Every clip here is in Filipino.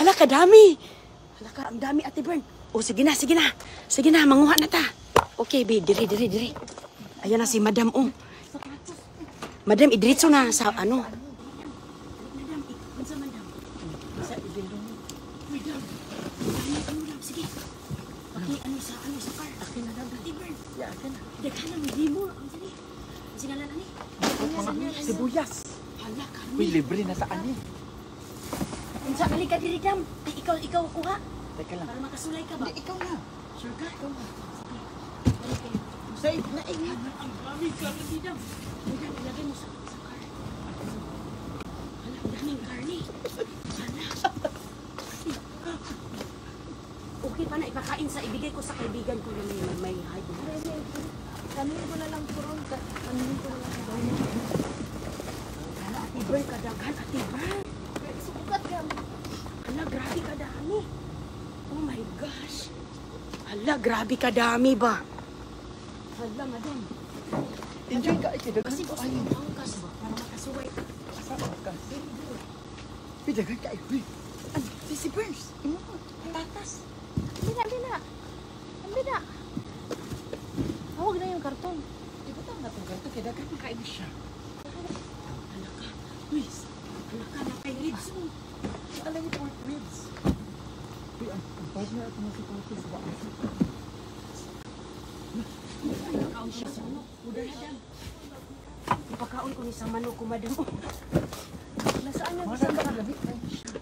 Hala, kadami. Hala ka, ang dami, Ate Bern. O, sige na, sige na. Sige na, manguha na ta. Okay, be, diri. Ayan na si Madam, oh. Madam, idiritso na sa ano. Madam, sa Madam. Sa ibindong. Madam, sige. Okay, sa car. Akin na, Ate Bern. Ya, akin na. Daghan na, hindi mo. Ang sige. Sige na, ani. Sibuyas. Hala, kami. Uy, libre na sa ani. Unsa balik ka diri dam? Ay, ikaw kuha. Teka lang. Para makasulay ka ba? Hindi, ikaw na. Sure ka? Ikaw na. Sige. Balik kayo. Safe na eh. Ang dami ka na dam. Dam, ilagay mo sa car. Hala, ang daming karne. Hala. Okay pa na, ipakain sa ibigay ko sa kaibigan ko na may high blood. Kanin ko na lang puron. Kanin ko na lang puron. Hala, Ate Bern, kadaghan, Ate Bern. Sukat ka. Hala, grabe kadami. Oh my gosh. Hala, grabe kadami ba? Hala, Madam. Enjoy ka. Kasi gusto mo angkas ba? Para makasuway ka. Asa angkas? Pidagan ka. Uy. Si Burns. Tatas. Dina. Ambida. Huwag na yung karton. Di ba tama itong ganito? Kidagan ka kain siya. Hala ka. Uy, hala ka na kay ribs mo. Alam niyo pork ribs. Uy, ang partner at mga sapatos ba? Ipakaon siya sa manok. Udah na dam. Ipakaon ko ni sa manok ko, Madam. Nasaan yung Mara ka lamig na siya.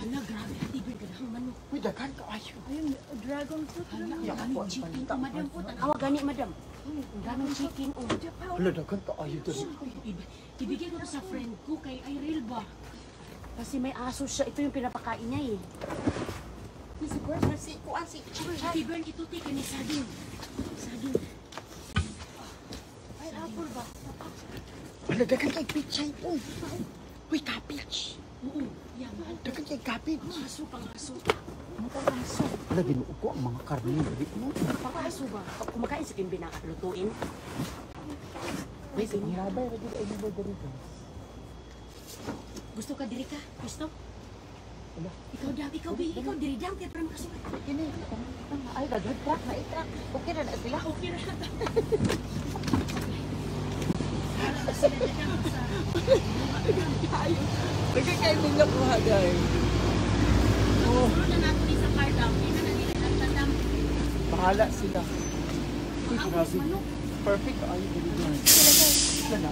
Hala, grabe. Ate Bern, kadahang manok. Uy, dagan ka. Ayun. ayun, dragon fruit. Hala, Yan, ang daming chicken ko, Madam. Tanawa gani, Madam. Ang daming chicken, oh. Hala, dagan ka. Ayun. Ibigay ko to sa friend ko kay Irel ba? Kasi may aso siya. Ito yung pinapakain niya eh. Si Burns, si Kuan, si Ate Bern, ito tika ni saging. Saging. Ay, apple ba? Hala, dagan kay pichay po. Uy, cabbage. Oo, yan. Dagan kay cabbage. Aso, pang aso. Aso. Hala, binuog ko ang mga karne ng gabi mo. Pang aso ba? Kumakain sa kimbi na lutuin. Uy, sa hirabay. Ragil ay nila dito. Gusto ka diri ka? Gusto? Hala. Ikaw diri dam. Kaya para makasukat. Kini, ay, dagan truck na i-truck. Okay na sila. Okay na. Sila na dam sa... Dagan kayo nila kuha, guys. Oh, Sunod na natin sa car dam. Hindi na nila nagtadam. bahala sila. Uy, Ang grabe. manok. Perfect. Ay, dali dyan. Sila na.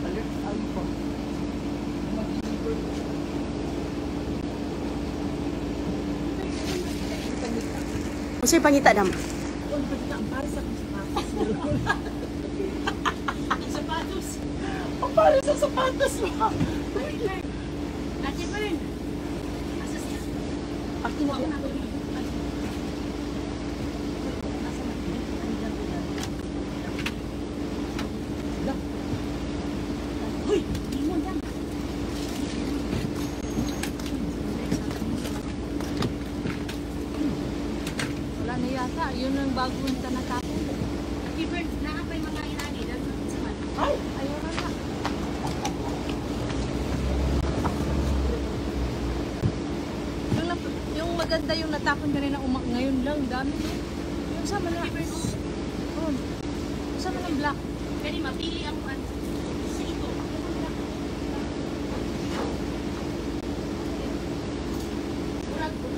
Alert, ay pa. Ano sa'yo pangita dam? Sapatos. Ang pala sa sapatos mo. Ate Bern. Asa siya? Akin na yan. Hoy! Limon dam. Wala na yata. Yun ang bagong tanatapon. Ate Bern, nakapay mga inani. Dahil sa man. Ay! Ayun na. Yung maganda yung natapon ka rin na ngayon lang. Dami. Yung sama na. Oh. Sama ng black. Kani mapili ang ano. Sa ito. Murag ko.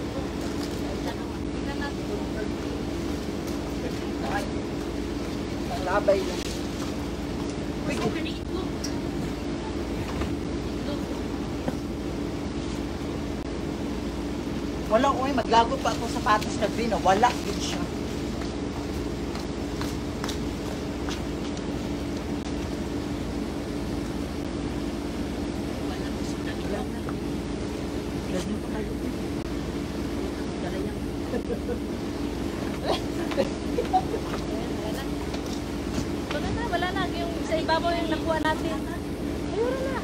Tingnan natin. Ang labay lang. Gusto ka ni ito. Wala ko eh, maglago pa ako sapatos na green. Wala din siya. Wala ko sa ilaw na. Lagi pa kayo. Dala yan. Wala na. Yung sa ibabaw yung nakuha natin. Ayun na.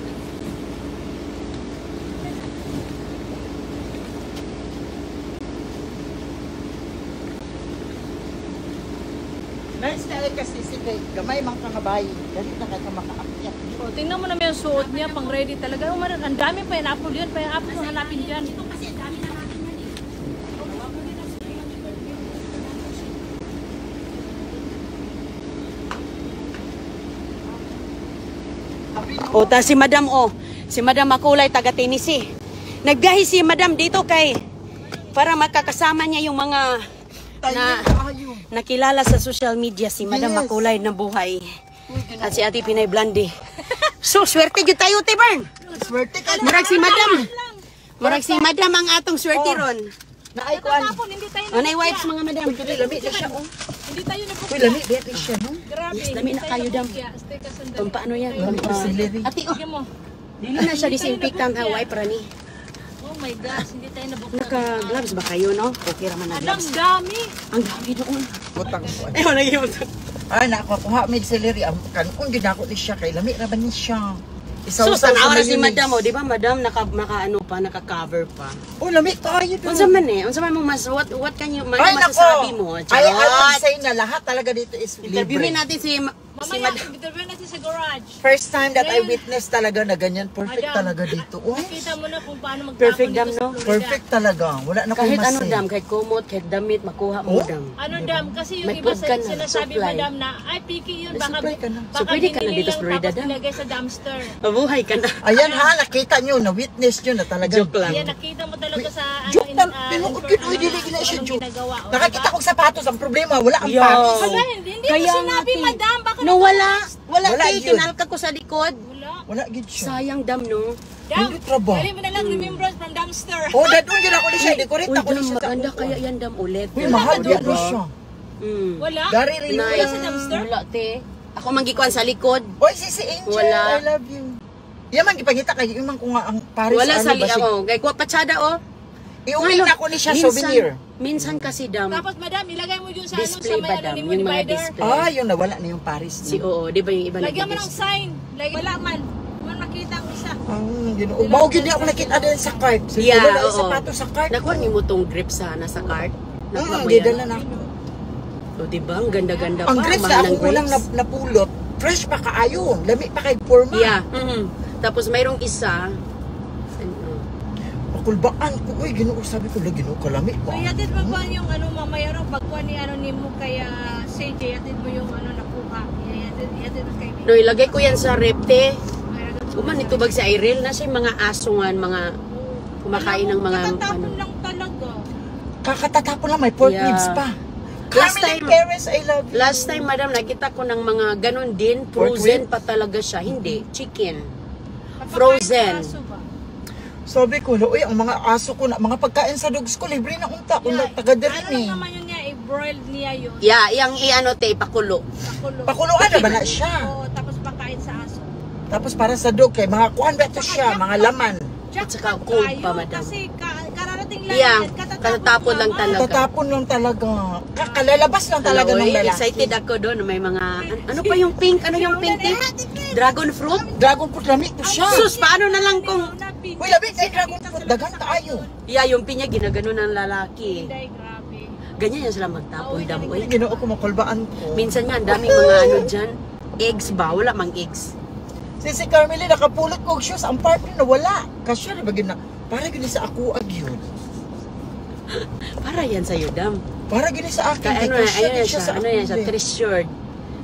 Nice na kasi si kay gamay mang kangabay. Dali na kay ka makaakyat. O, tingnan mo naman yung suot niya, pang ready talaga. Ang dami pa yung apple yun, pa yung apple hanapin dyan. O, ta si Madam, si Madam Makulay, taga Tennessee. Nagbiyahe si Madam dito para makakasama niya yung mga nakilala sa social media, si Madam Yes. Makulay na buhay. At si Ate Pinay Blondie. So, swerte yun tayo, Tibern. Swerte ka. Murag si Madam. Murag si Madam ang atong swerte ron. Naay kuan. Tapon, hindi tayo Anay wipes mga Madam. Dili lami na siya oh. Hindi tayo nabukya. Uy, lami dito siya no. Grabe. Yes, lami na kayo, Dam. Stay ka sandali. Pampaano yan? Lami Pampa... celery. Ate, Sige mo. dili na siya disinfectant ha, wipe rani. Oh my gosh, hindi tayo nabukya. Naka-gloves ba kayo, no? Okay raman na Adam, gloves. dami. Ang dami doon. Butang kuan. Ayaw, nag-iwag. Ay, nakuha may celery. Ang kanon din ako ni siya kay lami ra ba ni siya. So, tanawa na si mayonnaise. Madam, di ba, Madam, naka-cover pa. Oh, lami kayo doon. Unsa man unsa man mong what can you Ay, masasabi nako. mo? Ay, I would Charot. say na lahat talaga dito is Interviewin libre. natin si Mamaya, Madam. interview natin sa garage. First time that I Then, witnessed talaga na ganyan. Perfect Madam, talaga dito. Oh, Nakita mo na kung paano magtapon Perfect, dito Dam, sa no? Florida. perfect talaga. Wala na Kahit akong ano, masay. Dam, kahit kumot, kahit damit, makuha mo, Oh? Dam. Ano, Dam? Kasi yung May iba food ka na, sinasabi, supply. Madam, na ay, picky yun. May Baka, supply ka na. So, pwede ka na binili dito sa lang Florida, tapos Dam? nilagay sa dumpster. Mabuhay ka na. Ayan ha, nakita nyo, na-witness nyo na talaga. Joke lang. Yan, nakita mo talaga sa Joke lang, pinuod yun, uy, dili gina siya joke. Nakakita kong sapatos, ang problema, wala ang Yo. pangis. Hala, hindi mo Kaya sinabi, nga, Madam. Baka No, wala. Wala, Wala kay yun. kinalka ko sa likod. Wala. Wala gid siya. Sayang, Dam, no? Dam, Hindi trabaho. dali mo na lang remembrance from dumpster. Oh, dadun yun ako ni siya, decorate Uy, ako ni Dam, siya sa maganda upo. kaya yan, Dam, ulit. Uy, mahal Diba? di ano siya. Mm. Wala? Dari rin Nice. Wala sa dumpster? Wala, te. Ako manggikuan sa likod. Oy, si Angel, Wala. I love you. Yaman, gipangita kay Iman ko nga ang Paris. Wala ano sa ba siya? Kay kuha patsada, oh. Iuwi na ako ni siya souvenir. Minsan kasi, Dam, Tapos, Madam, ilagay mo yun sa, ano, sa display may ba, ano, Dam? ni Yung mga divider. display. Ah, yun nawala na yung Paris. Si Oo, di ba yung iba Lagyan mo ng nag-display? sign. Wala man. Man makita ko isa. Ginoo. Mao gid ako nakita din sa cart. Sa Yeah, wala na oo. sapatos sa cart. Nakuha niyo mo tong grip sana sa cart? Nakuha mo Gidala yan? na ako. O, di ba? Ang ganda-ganda pa. Ang grapes mahal na ako ng kulang grapes. napulot. Fresh pa kaayon. Lami pa kay forma. Yeah. Tapos mayroong isa. Ano, Makulbaan ko. Uy, ginoo sabi ko, ginoo kalami pa. So, yatid mo ba yung ano, mamaya rin, pagkuha ni ano ni mo kaya CJ, yatid mo yung ano nakuha. Yatid mo kay no, ilagay ko yan sa repte. Mayroon ka- Kuman ito bag sa Iril na siya mga asungan, mga kumakain ng mga Katatapon ano. lang talaga. Kakatatapon lang, may pork Yeah. ribs pa. Last Carmelin time- Perez, I love you. Last time, madam, nakita ko ng mga ganun din. Pork Frozen rib? pa talaga siya. Hindi, chicken. Napakain Frozen. sa aso ba? Sabi ko, uy, ang mga aso ko na, mga pagkain sa dogs ko, libre na unta. Kung taga Ano din eh. naman yun niya, i-broiled niya yun. Yeah, yung i-ano te, pakulo. Pakulo. Pakuluan na ba na siya? Oo, tapos pakain sa aso. Tapos para sa dog, kay mga kuan ba ito siya, mga laman. At saka cold pa, madam. Kasi kararating lang Yeah, yan, katatapon lang talaga. Tatapon lang talaga. Kalalabas lang talaga ng Uy, lalaki. excited ako doon. May mga, ano pa yung pink? Ano yung pink? Dragon fruit? Dragon fruit, lamig to siya. Sus, paano na lang kung... Uy, lamig kay dragon fruit, dagan kaayo. Yeah, yung pinya, ginagano ng lalaki. Hindi, grabe. Ganyan yan sila magtapon, dam. Uy. Ginoo ko makulbaan ko. Minsan nga, ang daming mga ano dyan. Eggs ba? Wala mang eggs. Si Carmelin, nakapulot ko og shoes, ang partner na wala. Kasya na ba na, para gini sa ako agyod. Para yan sa'yo, dam. Para gini sa akin. Kaya ano kay yan, kasya ano din yan siya, ano yan siya, ako, eh. treasured.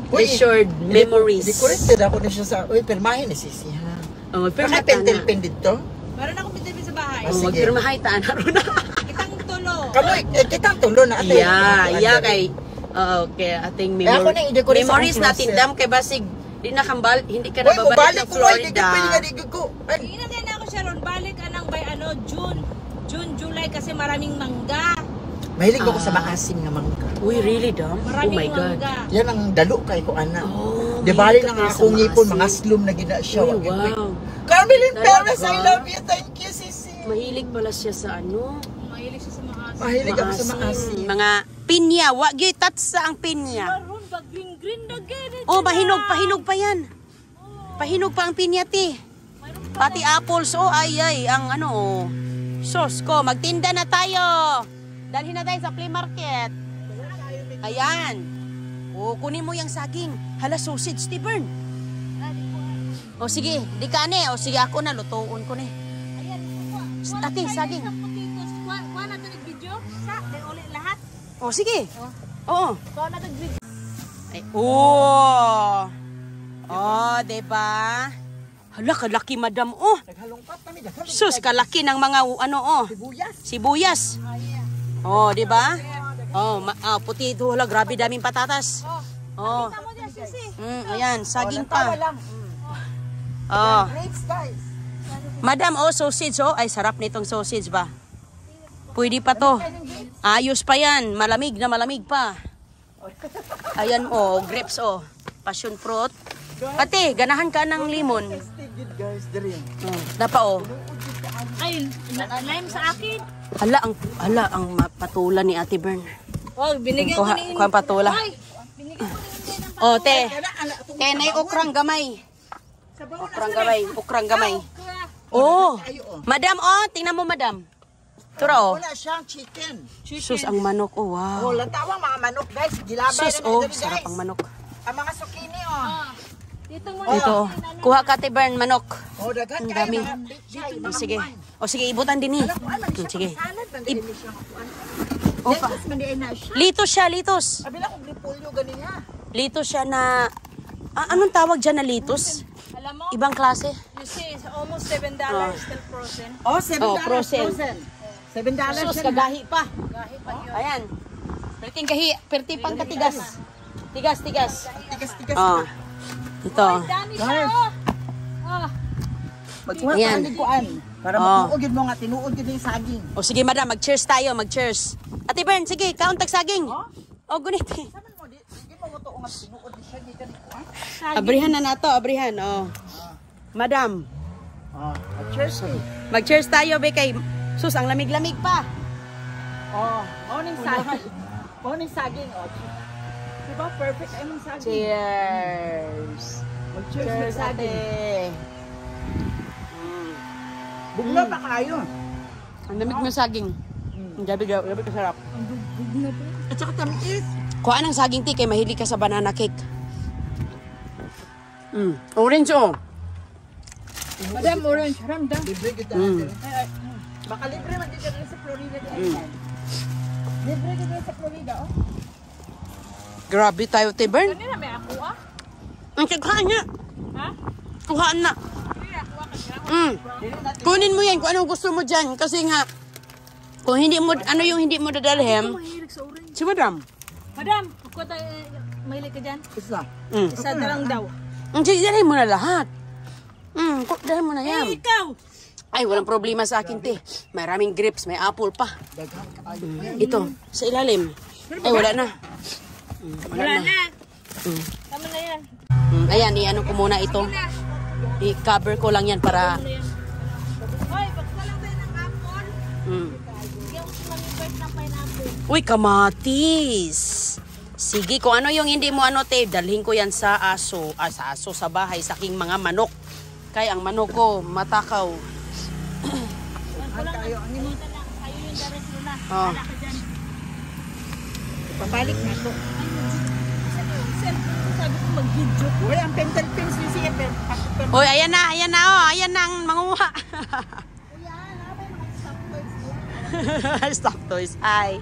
Uy, Treasured memories. Decorated ako na siya sa, uy, permahin ni Sisi ha. Oh, pero Baka pentel-pen dito. Meron akong pinipin sa bahay. Ah, Oh, sige. magpirmahay taan haro na. Kitang tulo. Kamoy, kitang tulo na ate. Yeah, kay okay, ating ako na i-decorate sa memories akong natin closet. dam kay basig di na kambal, hindi ka Uy, na babalik mabalik ng ko, uy, di Florida. pwede nga digig ko. Ay, Inantay na ako siya ron. Balik anang by ano, June, July kasi maraming mangga. mahilig ako sa maasim nga mangga. Uy, really dam? Oh Maraming my god. mangga. Yan ang dalo kay ko ana. Oh, Di bali mahilig na ka nga sa akong ngipon, maasim. mga slum na gina siya. Uy, Wag yun, wait. wow. Carmelin Talaga? Perez, I love you. Thank you, Sisi. Mahilig pala siya sa ano? Mahilig siya sa mga aso. Mahilig ako sa maasim. Mga pinya, wa gyud tatsa ang pinya. Maroon ba green na ganit? Oh, pahinog pa yan. Pahinog pa ang pinya ti. Pati apples, oh ay, ang ano, oh. Sos ko, magtinda na tayo. Dalhin na tayo sa flea market. Ayan. Oh, O, kunin mo yung saging. Hala, sausage, Stephen. O, sige. Di ka ne. O, sige, ako na. Lutuon ko ne. Ayan, Ate, saging. Kuha na ito nag-video. Sa, di ulit lahat. O, sige. Oo. Kuha na ito video. Ay, oh. Oh, diba? Hala, kalaki, madam. Oh. Naghalongkat kami. Daghan. Sus, kalaki ng mga, ano, oh. Sibuyas. Sibuyas. Oh, diba? Oh, puti ito. Hala, grabe daming patatas. Oh. Tama dyan, sisi. Ayan, saging Tawa pa. lang. Oh. Grapes, guys. Madam, oh, sausage, oh. Ay, sarap nitong sausage ba? Pwede pa to. Ayos pa yan. Malamig na malamig pa. Ayan, oh, grapes, oh. Passion fruit. Ate, ganahan ka ng limon. Good guys, diri. Dapa, oh. Ay, lime sa akin. Hala, ang patulan ni Ate Bern. Oh, binigyan ko ni... Kuha patula. Ay, binigyan ko ni ng Oh, te. Te, nay okrang gamay. Okrang gamay. Oh, madam, oh, tingnan mo, madam. Tura, oh. Wala siyang chicken. Sus, ang manok, oh, wow. Oh, lantawang mga manok, guys. Gilabay Sus, na oh, diri, sarap guys. ang manok. Ang mga zucchini, oh. Dito mo. Ito, oh. Kuha ka, Ate Bern, manok. Oh, daghan Ang kayo dami. mga pichay, Oh, mga sige. wine. Oh, sige, ibutan din eh. Sige. Salad, nandito siya. Oh, pa. Lettuce, mandiay na siya. Litos siya, litos. Sabi lang kung repolyo ganin niya. Litos siya na... anong tawag dyan na litos? Alam mo, Ibang klase? you see, it's almost $7 still frozen. Oh, $7 Oh, frozen. $7 Sus, siya. kagahi pa. Ayan. Perting kahi, perti pang katigas. Tigas. Tigas-tigas. Oh. Ito. Dami siya, oh. Oh. Magkuha Ayan. ka ng kuan. Para Oh. matuog yun mo nga, tinuod yun yung saging. O sige, madam, mag-cheers tayo, mag-cheers. Ate Bern, sige, kauntag saging. O, gunit. Sabi mo, di mo matuog nga, tinuod yun siya, di ka ni kuan. Abrihan na nato, abrihan. O. Madam, Oh, cheers eh. mag-cheers tayo, be, kay... Sus, ang lamig-lamig pa. Oh, morning saging. Morning saging, oh. Diba, perfect ay mong saging. Cheers. Mag-cheers Cheers, ng saging. ate. Bugla pa kayo. Ang lamig mo saging. Gabi ka sarap. At saka tamis. Kuha ng saging, ti, kay mahilig ka sa banana cake. Orange, oh. Madam, orange. Ramdam. Libre kita. Baka libre man dito rin sa Florida. Libre kita sa Florida, oh. Grabe tayo, Ate Bern. Kanina may ako, ah. Ang kuhaan niya. Ha? Kuhaan na. Hindi, ako, ah. Kunin mo yan kung anong gusto mo dyan. Kasi nga, kung hindi mo, ano yung hindi mo dadalhin, Mahilig sa orange. si madam. Madam, ako tayo, mahilig ka dyan? Isa. Isa na lang daw. Sige, dalhin mo na lahat. Dalhin mo na yan. Eh, ikaw! Ay, walang problema sa akin, te. Maraming grapes, may apple pa. Daghan kayo. Ito, sa ilalim. Ay, wala na. Wala na. Tama na yan. Ayan, i-ano ko muna ito. I-cover ko lang yan para... Hoy, baksa lang tayo ng apple. Bigyan ko si Mami Bert ng pineapple. Uy, kamatis. Sige, kung ano yung hindi mo ano, te, dalhin ko yan sa aso. Sa aso, sa bahay, sa aking mga manok. Kaya ang manok ko, matakaw. Kayo, ano mo? Kayo yung diretso na. Oh. Wala ka dyan. Pabalik na to. Sabi ko, cellphone ko, sabi ko mag-video. Uy, ang pentel pins ni siya. Uy, ayan na, oh. Ayan na ang manguha. Kuya, nabay mga stop toys. Stop toys. Ay.